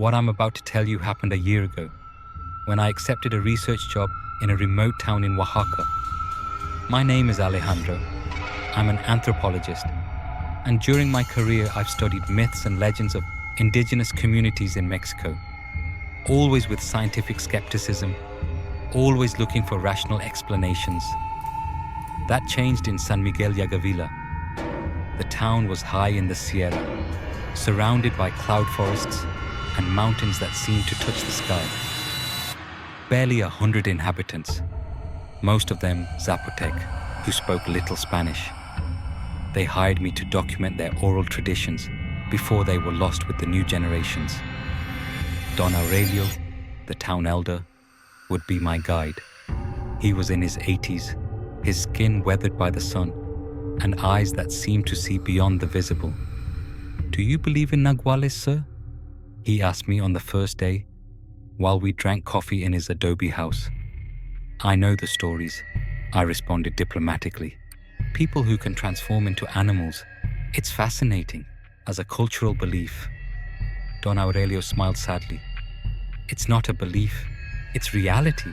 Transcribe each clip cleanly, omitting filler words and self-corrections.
What I'm about to tell you happened a year ago, when I accepted a research job in a remote town in Oaxaca. My name is Alejandro. I'm an anthropologist, and during my career I've studied myths and legends of indigenous communities in Mexico, always with scientific skepticism, always looking for rational explanations. That changed in San Miguel Yagavila. The town was high in the Sierra, surrounded by cloud forests and mountains that seemed to touch the sky. Barely 100 inhabitants, most of them Zapotec, who spoke little Spanish. They hired me to document their oral traditions before they were lost with the new generations. Don Aurelio, the town elder, would be my guide. He was in his 80s, his skin weathered by the sun, and eyes that seemed to see beyond the visible. "Do you believe in nahuales, sir?" he asked me on the first day, while we drank coffee in his adobe house. "I know the stories," I responded diplomatically. "People who can transform into animals. It's fascinating, as a cultural belief." Don Aurelio smiled sadly. "It's not a belief, it's reality.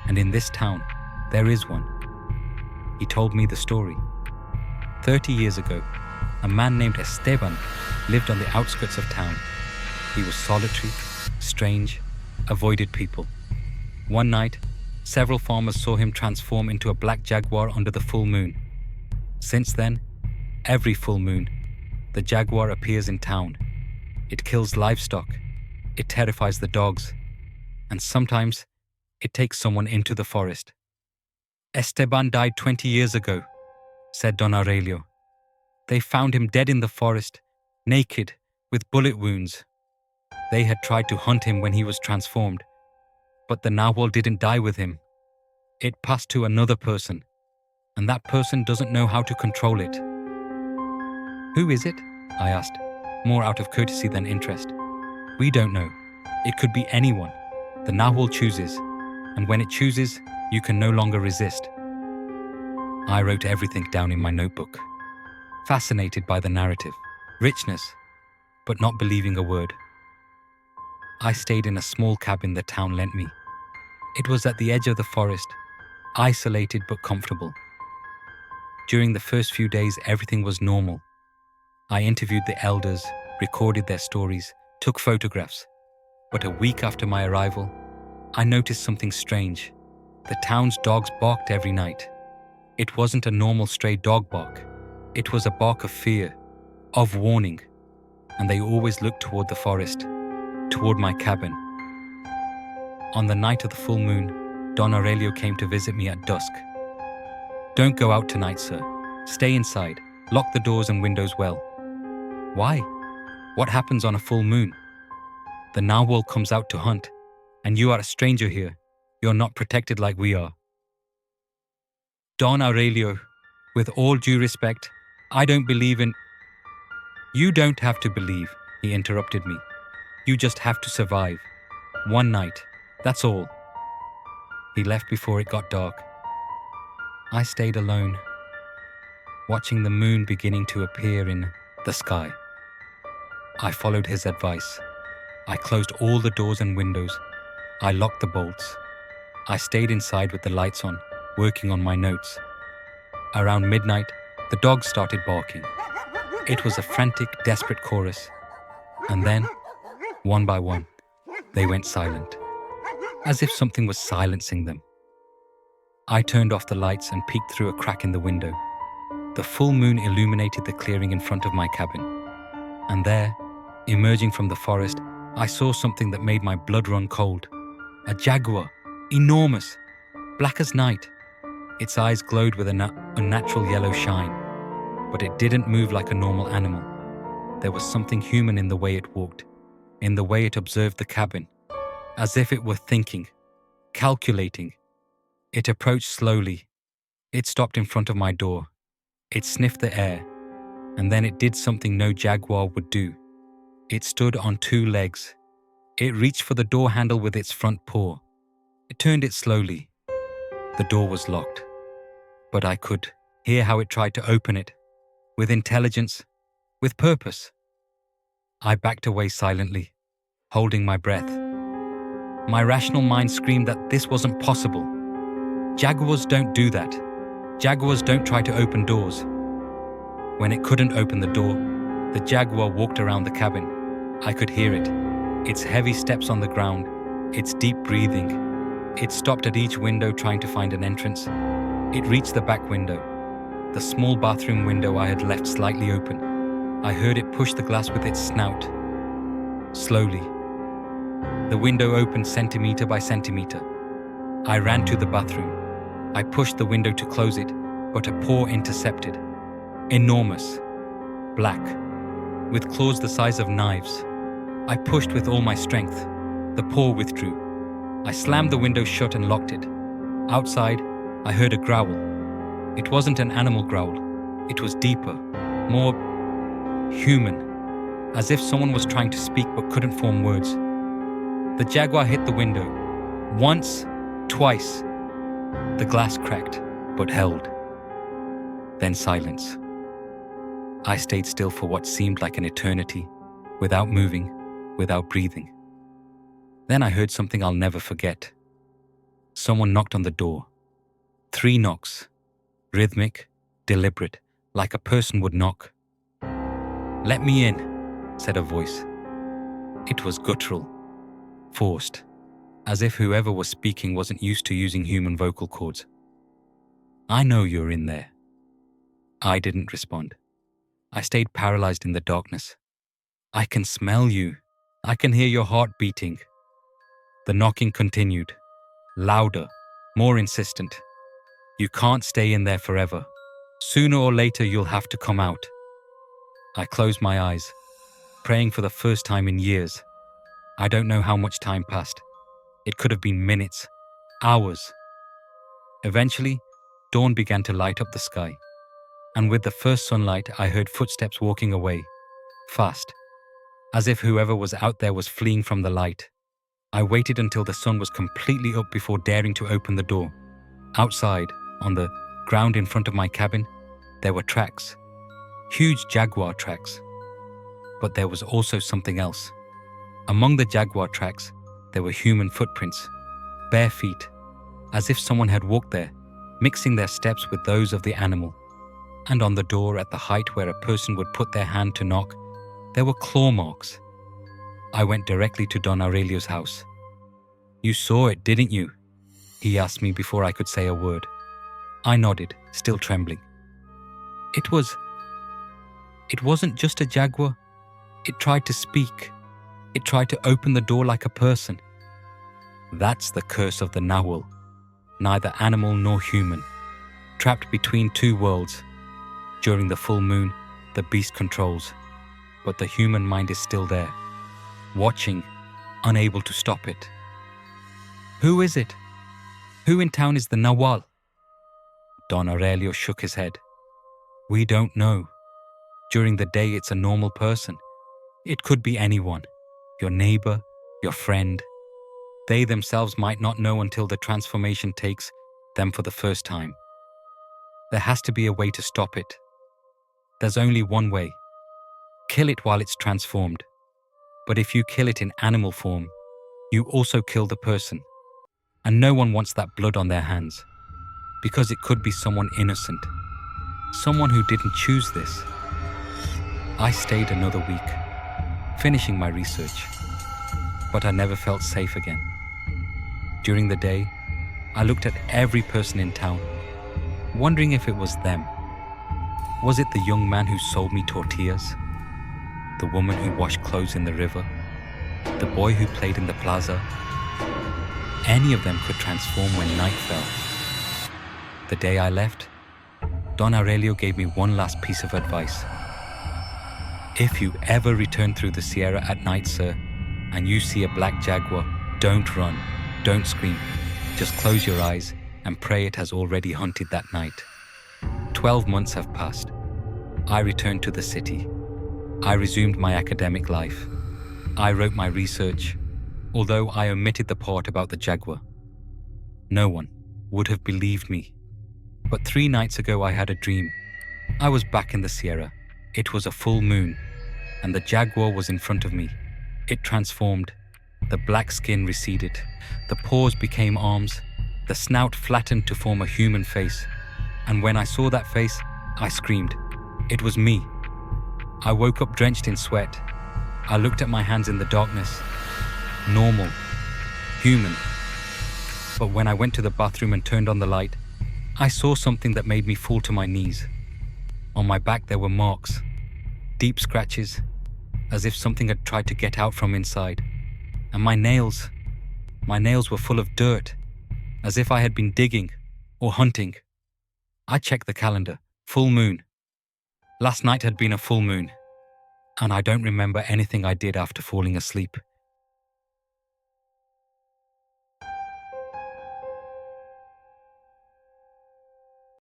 And in this town, there is one." He told me the story. 30 years ago, a man named Esteban lived on the outskirts of town. He was solitary, strange, avoided people. One night, several farmers saw him transform into a black jaguar under the full moon. Since then, every full moon, the jaguar appears in town. It kills livestock, it terrifies the dogs, and sometimes it takes someone into the forest. "Esteban died 20 years ago," said Don Aurelio. "They found him dead in the forest, naked, with bullet wounds. They had tried to hunt him when he was transformed, but the nahual didn't die with him. It passed to another person, and that person doesn't know how to control it." "Who is it?" I asked, more out of courtesy than interest. "We don't know. It could be anyone. The nahual chooses, and when it chooses, you can no longer resist." I wrote everything down in my notebook, fascinated by the narrative, richness, but not believing a word. I stayed in a small cabin the town lent me. It was at the edge of the forest, isolated but comfortable. During the first few days, everything was normal. I interviewed the elders, recorded their stories, took photographs. But a week after my arrival, I noticed something strange. The town's dogs barked every night. It wasn't a normal stray dog bark. It was a bark of fear, of warning, and they always looked toward the forest, toward my cabin. On the night of the full moon, Don Aurelio came to visit me at dusk. "Don't go out tonight, sir. Stay inside. Lock the doors and windows well." "Why? What happens on a full moon?" "The nahual comes out to hunt, and you are a stranger here. You're not protected like we are." "Don Aurelio, with all due respect, I don't believe in—" "You don't have to believe," he interrupted me. "You just have to survive. One night, that's all." He left before it got dark. I stayed alone, watching the moon beginning to appear in the sky. I followed his advice. I closed all the doors and windows. I locked the bolts. I stayed inside with the lights on, working on my notes. Around midnight, the dogs started barking. It was a frantic, desperate chorus. And then, one by one, they went silent, as if something was silencing them. I turned off the lights and peeked through a crack in the window. The full moon illuminated the clearing in front of my cabin. And there, emerging from the forest, I saw something that made my blood run cold. A jaguar, enormous, black as night. Its eyes glowed with an unnatural yellow shine, but it didn't move like a normal animal. There was something human in the way it walked, in the way it observed the cabin, as if it were thinking, calculating. It approached slowly. It stopped in front of my door. It sniffed the air, and then it did something no jaguar would do. It stood on two legs. It reached for the door handle with its front paw. It turned it slowly. The door was locked, but I could hear how it tried to open it, with intelligence, with purpose. I backed away silently, holding my breath. My rational mind screamed that this wasn't possible. Jaguars don't do that. Jaguars don't try to open doors. When it couldn't open the door, the jaguar walked around the cabin. I could hear it. Its heavy steps on the ground, its deep breathing. It stopped at each window trying to find an entrance. It reached the back window, the small bathroom window I had left slightly open. I heard it push the glass with its snout. Slowly. The window opened centimeter by centimeter. I ran to the bathroom. I pushed the window to close it, but a paw intercepted. Enormous. Black. With claws the size of knives. I pushed with all my strength. The paw withdrew. I slammed the window shut and locked it. Outside, I heard a growl. It wasn't an animal growl. It was deeper, more human, as if someone was trying to speak but couldn't form words. The jaguar hit the window. Once, twice. The glass cracked, but held. Then silence. I stayed still for what seemed like an eternity, without moving, without breathing. Then I heard something I'll never forget. Someone knocked on the door. 3 knocks. Rhythmic, deliberate, like a person would knock. "Let me in," said a voice. It was guttural, forced, as if whoever was speaking wasn't used to using human vocal cords. "I know you're in there." I didn't respond. I stayed paralyzed in the darkness. "I can smell you. I can hear your heart beating." The knocking continued, louder, more insistent. "You can't stay in there forever. Sooner or later you'll have to come out." I closed my eyes, praying for the first time in years. I don't know how much time passed. It could have been minutes, hours. Eventually, dawn began to light up the sky, and with the first sunlight I heard footsteps walking away, fast, as if whoever was out there was fleeing from the light. I waited until the sun was completely up before daring to open the door. Outside, on the ground in front of my cabin, there were tracks. Huge jaguar tracks. But there was also something else. Among the jaguar tracks, there were human footprints, bare feet, as if someone had walked there, mixing their steps with those of the animal. And on the door at the height where a person would put their hand to knock, there were claw marks. I went directly to Don Aurelio's house. "You saw it, didn't you?" he asked me before I could say a word. I nodded, still trembling. It wasn't just a jaguar. It tried to speak. It tried to open the door like a person. That's the curse of the Nahual. Neither animal nor human. Trapped between 2 worlds. During the full moon, the beast controls. But the human mind is still there. Watching, unable to stop it. "Who is it? Who in town is the Nahual?" Don Aurelio shook his head. "We don't know. During the day it's a normal person. It could be anyone. Your neighbor, your friend. They themselves might not know until the transformation takes them for the first time. There has to be a way to stop it. There's only one way. Kill it while it's transformed. But if you kill it in animal form, you also kill the person. And no one wants that blood on their hands. Because it could be someone innocent. Someone who didn't choose this." I stayed another week, finishing my research. But I never felt safe again. During the day, I looked at every person in town, wondering if it was them. Was it the young man who sold me tortillas? The woman who washed clothes in the river? The boy who played in the plaza? Any of them could transform when night fell. The day I left, Don Aurelio gave me one last piece of advice. "If you ever return through the Sierra at night, sir, and you see a black jaguar, don't run, don't scream. Just close your eyes and pray it has already hunted that night." 12 months have passed. I returned to the city. I resumed my academic life. I wrote my research, although I omitted the part about the jaguar. No one would have believed me. But 3 nights ago I had a dream. I was back in the Sierra. It was a full moon, and the jaguar was in front of me. It transformed, The black skin receded. The paws became arms. The snout flattened to form a human face. And when I saw that face, I screamed. It was me. I woke up drenched in sweat. I looked at my hands in the darkness. Normal. Human. But when I went to the bathroom and turned on the light, I saw something that made me fall to my knees. On my back there were marks. Deep scratches, as if something had tried to get out from inside. And my nails were full of dirt, as if I had been digging or hunting. I checked the calendar. Full moon. Last night had been a full moon, and I don't remember anything I did after falling asleep.